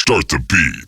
Start the beat.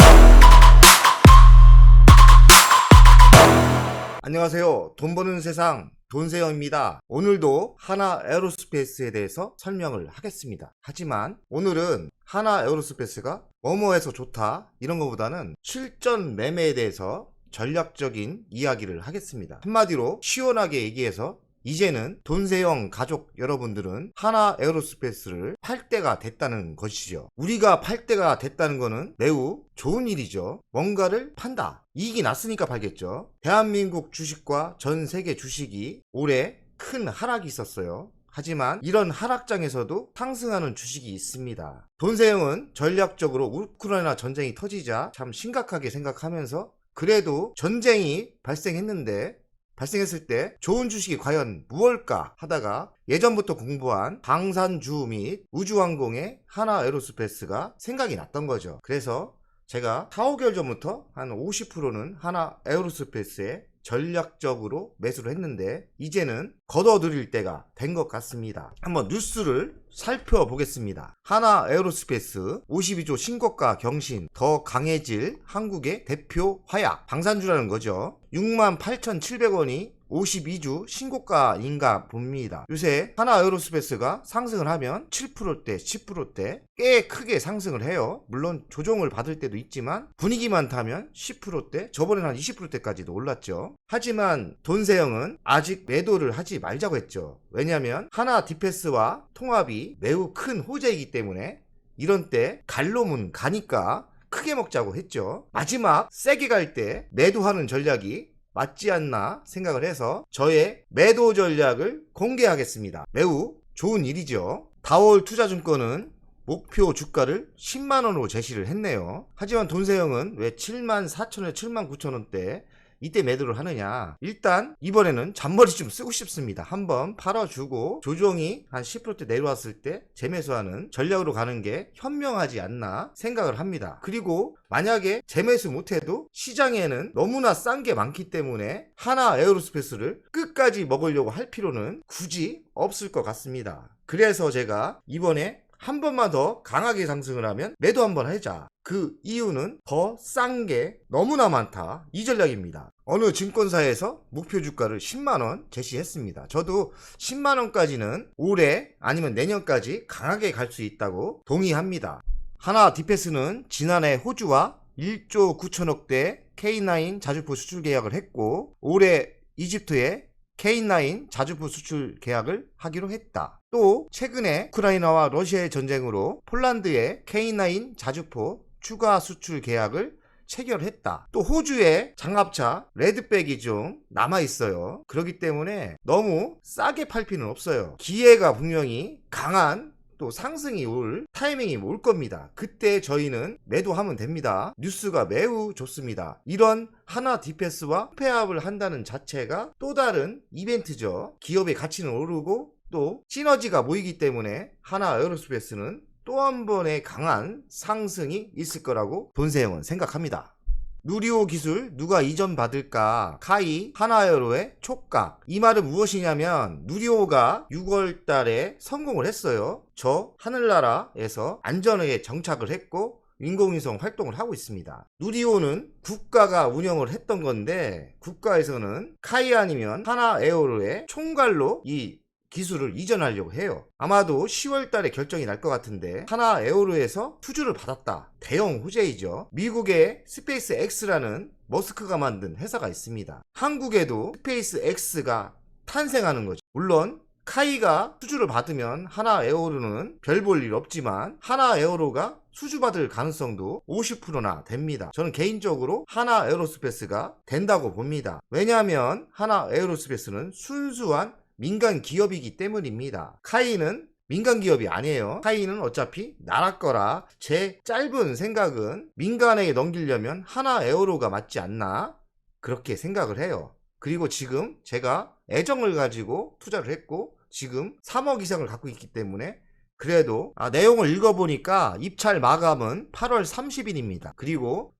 안녕하세요. 돈 버는 세상 돈세영입니다. 오늘도 하나 에어로스페이스에 대해서 설명을 하겠습니다. 하지만 오늘은 하나 에어로스페이스가 뭐뭐해서 좋다 이런 것보다는 실전 매매에 대해서 전략적인 이야기를 하겠습니다. 한마디로 시원하게 얘기해서 이제는 돈세영 가족 여러분들은 하나 에어로스페이스를 팔 때가 됐다는 것이죠. 우리가 팔 때가 됐다는 것은 매우 좋은 일이죠. 뭔가를 판다. 이익이 났으니까 팔겠죠. 대한민국 주식과 전 세계 주식이 올해 큰 하락이 있었어요. 하지만 이런 하락장에서도 상승하는 주식이 있습니다. 돈세영은 전략적으로 우크라이나 전쟁이 터지자 참 심각하게 생각하면서 그래도 전쟁이 발생했을 때 좋은 주식이 과연 무엇일까 하다가 예전부터 공부한 방산주 및 우주항공의 하나 에어로스페이스가 생각이 났던 거죠. 그래서 제가 4, 5개월 전부터 한 50%는 하나 에어로스페이스에 전략적으로 매수를 했는데 이제는 걷어들일 때가 된 것 같습니다. 한번 뉴스를 살펴보겠습니다. 하나 에어로스페이스 52조 신고가 경신 더 강해질 한국의 대표 화약 방산주라는 거죠. 68,700원이 52주 신고가인가 봅니다. 요새 하나 에어로스페이스가 상승을 하면 7%대, 10%대 꽤 크게 상승을 해요. 물론 조정을 받을 때도 있지만 분위기만 타면 10%대, 저번에는 한 20%대까지도 올랐죠. 하지만 돈세영은 아직 매도를 하지 말자고 했죠. 왜냐하면 하나 디펜스와 통합이 매우 큰 호재이기 때문에 이런 때 갈놈은 가니까 크게 먹자고 했죠. 마지막 세게 갈 때 매도하는 전략이 맞지 않나 생각을 해서 저의 매도 전략을 공개하겠습니다. 매우 좋은 일이죠. 다올 투자증권은 목표 주가를 10만원으로 제시를 했네요. 하지만 돈세영은 왜 74,000원, 79,000원대 이때 매도를 하느냐. 일단 이번에는 잔머리 좀 쓰고 싶습니다. 한번 팔아주고 조정이 한 10%대 내려왔을 때 재매수하는 전략으로 가는 게 현명하지 않나 생각을 합니다. 그리고 만약에 재매수 못해도 시장에는 너무나 싼 게 많기 때문에 하나 에어로스페이스를 끝까지 먹으려고 할 필요는 굳이 없을 것 같습니다. 그래서 제가 이번에 한 번만 더 강하게 상승을 하면 매도 한번 하자. 그 이유는 더 싼 게 너무나 많다. 이 전략입니다. 어느 증권사에서 목표 주가를 10만원 제시했습니다. 저도 10만원까지는 올해 아니면 내년까지 강하게 갈 수 있다고 동의합니다. 하나 디펜스는 지난해 호주와 1조 9천억대 K9 자주포 수출 계약을 했고 올해 이집트에 K9 자주포 수출 계약을 하기로 했다. 또 최근에 우크라이나와 러시아의 전쟁으로 폴란드에 K9 자주포 추가 수출 계약을 체결했다. 또 호주의 장갑차 레드백이 좀 남아있어요. 그렇기 때문에 너무 싸게 팔 필요는 없어요. 기회가 분명히 강한 또 상승이 올 타이밍이 올 겁니다. 그때 저희는 매도하면 됩니다. 뉴스가 매우 좋습니다. 이런 하나 디펜스와 폐합을 한다는 자체가 또 다른 이벤트죠. 기업의 가치는 오르고 또 시너지가 모이기 때문에 하나 에어로스페이스는 또 한 번의 강한 상승이 있을 거라고 돈세영은 생각합니다. 누리호 기술 누가 이전받을까? 카이 하나에어로의 촉각. 이 말은 무엇이냐면 누리호가 6월 달에 성공을 했어요. 저 하늘나라에서 안전하게 정착을 했고 인공위성 활동을 하고 있습니다. 누리호는 국가가 운영을 했던 건데 국가에서는 카이 아니면 하나에어로의 총괄로 이 기술을 이전하려고 해요. 아마도 10월 달에 결정이 날 것 같은데 하나 에어로에서 투주를 받았다. 대형 호재이죠. 미국의 스페이스 X라는 머스크가 만든 회사가 있습니다. 한국에도 스페이스 X가 탄생하는 거죠. 물론 카이가 수주를 받으면 하나 에어로는 별 볼 일 없지만 하나 에어로가 수주받을 가능성도 50%나 됩니다. 저는 개인적으로 하나 에어로스페이스가 된다고 봅니다. 왜냐하면 하나 에어로스페이스는 순수한 민간 기업이기 때문입니다. 카이는 민간 기업이 아니에요. 카이는 어차피 나라 거라 제 짧은 생각은 민간에게 넘기려면 하나 에어로가 맞지 않나 그렇게 생각을 해요. 그리고 지금 제가 애정을 가지고 투자를 했고 지금 3억 이상을 갖고 있기 때문에 그래도 내용을 읽어보니까 입찰 마감은 8월 30일입니다. 그리고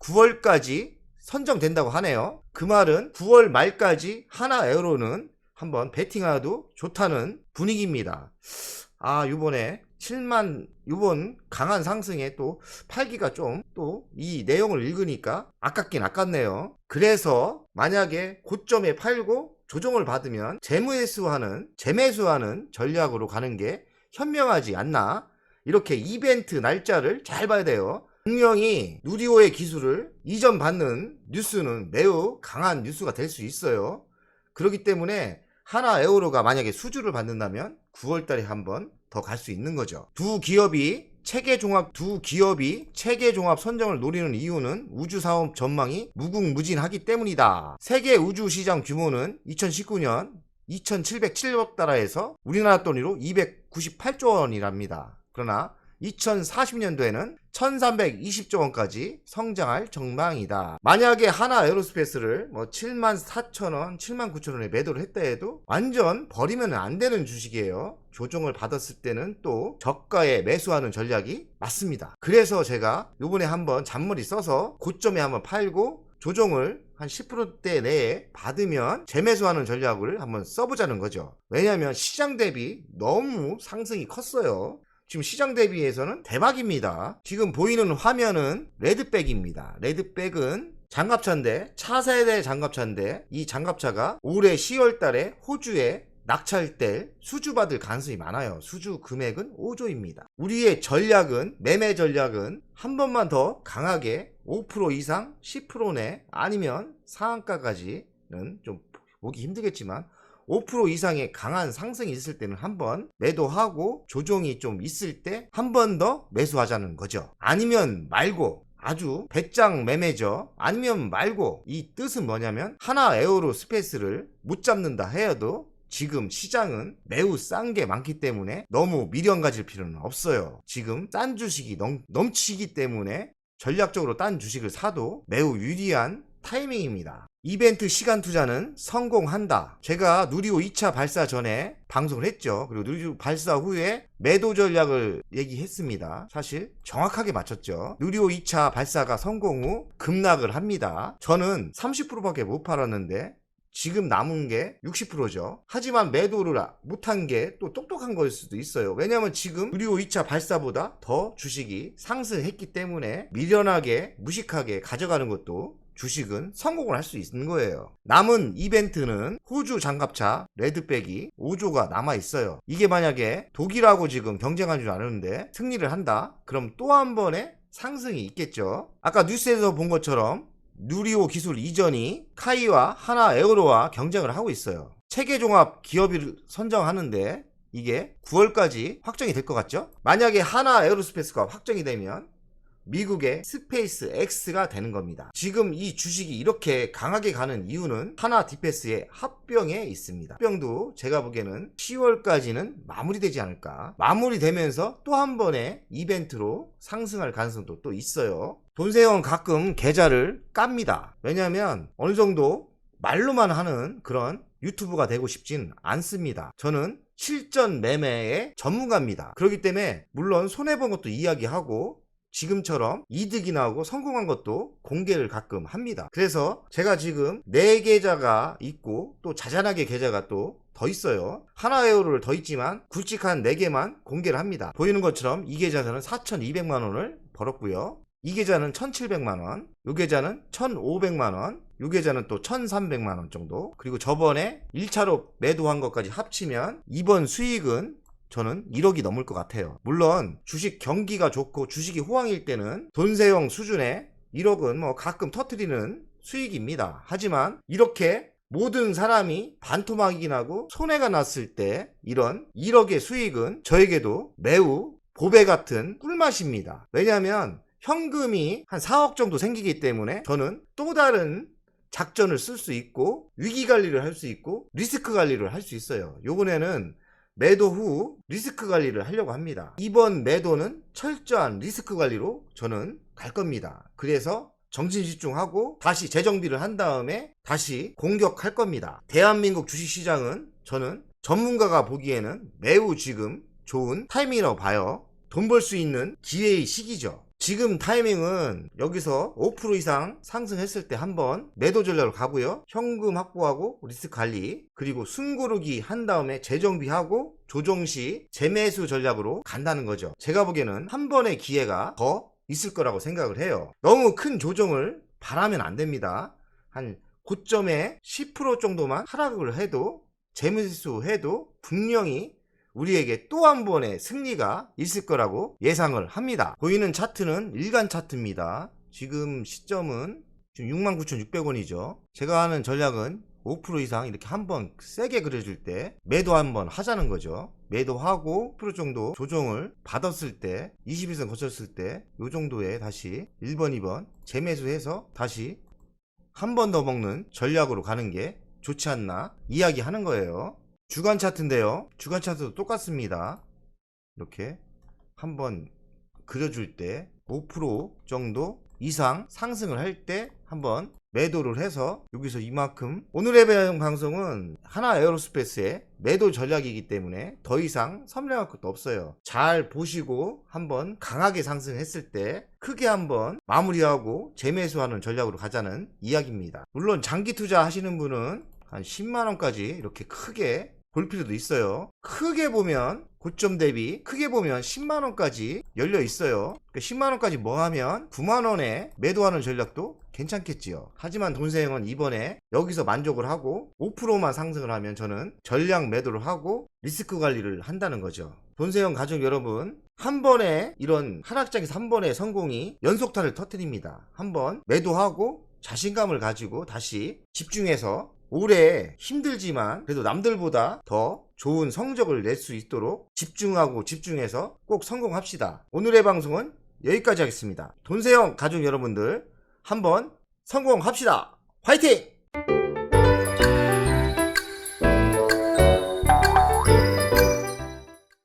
9월까지 선정된다고 하네요. 그 말은 9월 말까지 하나 에어로는 한번 베팅하도 좋다는 분위기입니다. 요번에 7만 이번 강한 상승에 또 팔기가 좀 또 이 내용을 읽으니까 아깝긴 아깝네요. 그래서 만약에 고점에 팔고 조정을 받으면 재매수하는 전략으로 가는 게 현명하지 않나. 이렇게 이벤트 날짜를 잘 봐야 돼요. 분명히 누리호의 기술을 이전받는 뉴스는 매우 강한 뉴스가 될 수 있어요. 그렇기 때문에 하나에어로가 만약에 수주를 받는다면 9월달에 한번 더 갈 수 있는 거죠. 두 기업이 체계 종합 선정을 노리는 이유는 우주 사업 전망이 무궁무진하기 때문이다. 세계 우주 시장 규모는 2019년 2,707억 달러에서 우리나라 돈으로 298조 원이랍니다. 그러나 2040년도에는 1320조 원까지 성장할 전망이다. 만약에 하나 에어로스페이스를 74,000원, 79,000원에 매도를 했다 해도 완전 버리면 안 되는 주식이에요. 조정을 받았을 때는 또 저가에 매수하는 전략이 맞습니다. 그래서 제가 요번에 한번 잔머리 써서 고점에 한번 팔고 조정을 한 10%대 내에 받으면 재매수하는 전략을 한번 써보자는 거죠. 왜냐하면 시장 대비 너무 상승이 컸어요. 지금 시장 대비해서는 대박입니다. 지금 보이는 화면은 레드백입니다. 레드백은 장갑차인데 차세대 장갑차인데 이 장갑차가 올해 10월 달에 호주에 낙찰 때 수주받을 가능성이 많아요. 수주 금액은 5조입니다. 우리의 전략은 매매 전략은 한 번만 더 강하게 5% 이상 10% 내 아니면 상한가까지는 좀 보기 힘들겠지만 5% 이상의 강한 상승이 있을 때는 한번 매도하고 조정이 좀 있을 때 한 번 더 매수하자는 거죠. 아니면 말고 아주 배짱 매매죠. 아니면 말고 이 뜻은 뭐냐면 하나 에어로스페이스를 못 잡는다 해도 지금 시장은 매우 싼 게 많기 때문에 너무 미련 가질 필요는 없어요. 지금 싼 주식이 넘치기 때문에 전략적으로 딴 주식을 사도 매우 유리한 타이밍입니다. 이벤트 시간 투자는 성공한다. 제가 누리호 2차 발사 전에 방송을 했죠. 그리고 누리호 발사 후에 매도 전략을 얘기했습니다. 사실 정확하게 맞췄죠. 누리호 2차 발사가 성공 후 급락을 합니다. 저는 30%밖에 못 팔았는데 지금 남은 게 60%죠. 하지만 매도를 못한 게 또 똑똑한 거일 수도 있어요. 왜냐하면 지금 누리호 2차 발사보다 더 주식이 상승했기 때문에 미련하게 무식하게 가져가는 것도 주식은 성공을 할 수 있는 거예요. 남은 이벤트는 호주 장갑차 레드백이 5조가 남아있어요. 이게 만약에 독일하고 지금 경쟁하는 줄 아는데 승리를 한다? 그럼 또 한 번의 상승이 있겠죠. 아까 뉴스에서 본 것처럼 누리호 기술 이전이 카이와 하나 에어로와 경쟁을 하고 있어요. 체계종합 기업을 선정하는데 이게 9월까지 확정이 될 것 같죠? 만약에 하나 에어로스페이스가 확정이 되면 미국의 스페이스 X가 되는 겁니다. 지금 이 주식이 이렇게 강하게 가는 이유는 하나 디펜스의 합병에 있습니다. 합병도 제가 보기에는 10월까지는 마무리되지 않을까. 마무리되면서 또 한 번의 이벤트로 상승할 가능성도 또 있어요. 돈세형 가끔 계좌를 깝니다. 왜냐하면 어느 정도 말로만 하는 그런 유튜브가 되고 싶진 않습니다. 저는 실전 매매의 전문가입니다. 그렇기 때문에 물론 손해본 것도 이야기하고 지금처럼 이득이 나오고 성공한 것도 공개를 가끔 합니다. 그래서 제가 지금 4계좌가 있고 또 자잘하게 계좌가 또 더 있어요. 하나 에어로를 더 있지만 굵직한 4개만 공개를 합니다. 보이는 것처럼 이 계좌에서는 4,200만 원을 벌었고요. 이 계좌는 1,700만 원, 이 계좌는 1,500만 원, 이 계좌는 또 1,300만 원 정도. 그리고 저번에 1차로 매도한 것까지 합치면 이번 수익은 저는 1억이 넘을 것 같아요. 물론 주식 경기가 좋고 주식이 호황일 때는 돈세형 수준의 1억은 가끔 터트리는 수익입니다. 하지만 이렇게 모든 사람이 반토막이긴 하고 손해가 났을 때 이런 1억의 수익은 저에게도 매우 보배 같은 꿀맛입니다. 왜냐하면 현금이 한 4억 정도 생기기 때문에 저는 또 다른 작전을 쓸 수 있고 위기 관리를 할 수 있고 리스크 관리를 할 수 있어요. 요번에는 매도 후 리스크 관리를 하려고 합니다. 이번 매도는 철저한 리스크 관리로 저는 갈 겁니다. 그래서 정신 집중하고 다시 재정비를 한 다음에 다시 공격할 겁니다. 대한민국 주식시장은 저는 전문가가 보기에는 매우 지금 좋은 타이밍이라고 봐요. 돈 벌 수 있는 기회의 시기죠. 지금 타이밍은 여기서 5% 이상 상승했을 때 한번 매도 전략으로 가고요. 현금 확보하고 리스크 관리, 그리고 숨고르기 한 다음에 재정비하고 조정 시 재매수 전략으로 간다는 거죠. 제가 보기에는 한 번의 기회가 더 있을 거라고 생각을 해요. 너무 큰 조정을 바라면 안 됩니다. 한 고점에 10% 정도만 하락을 해도, 재매수 해도 분명히 우리에게 또 한 번의 승리가 있을 거라고 예상을 합니다. 보이는 차트는 일간 차트입니다. 지금 시점은 지금 69,600원이죠. 제가 하는 전략은 5% 이상 이렇게 한번 세게 그려줄 때 매도 한번 하자는 거죠. 매도하고 10% 정도 조정을 받았을 때, 21선 거쳤을 때 요 정도에 다시 1번 2번 재매수해서 다시 한 번 더 먹는 전략으로 가는 게 좋지 않나 이야기하는 거예요. 주간 차트인데요. 주간 차트도 똑같습니다. 이렇게 한번 그려줄 때 5% 정도 이상 상승을 할 때 한번 매도를 해서 여기서 이만큼. 오늘의 방송은 하나 에어로스페이스의 매도 전략이기 때문에 더 이상 설명할 것도 없어요. 잘 보시고 한번 강하게 상승했을 때 크게 한번 마무리하고 재매수하는 전략으로 가자는 이야기입니다. 물론 장기 투자 하시는 분은 한 10만원까지 이렇게 크게 볼 필요도 있어요. 크게 보면 고점 대비 크게 보면 10만원까지 열려 있어요. 10만원까지 뭐 하면 9만원에 매도하는 전략도 괜찮겠지요. 하지만 돈세형은 이번에 여기서 만족을 하고 5%만 상승을 하면 저는 전략 매도를 하고 리스크 관리를 한다는 거죠. 돈세형 가족 여러분, 한 번에 이런 하락장에서 한 번의 성공이 연속타를 터뜨립니다. 한번 매도하고 자신감을 가지고 다시 집중해서 올해 힘들지만 그래도 남들보다 더 좋은 성적을 낼 수 있도록 집중하고 집중해서 꼭 성공합시다. 오늘의 방송은 여기까지 하겠습니다. 돈세형 가족 여러분들, 한번 성공합시다. 화이팅!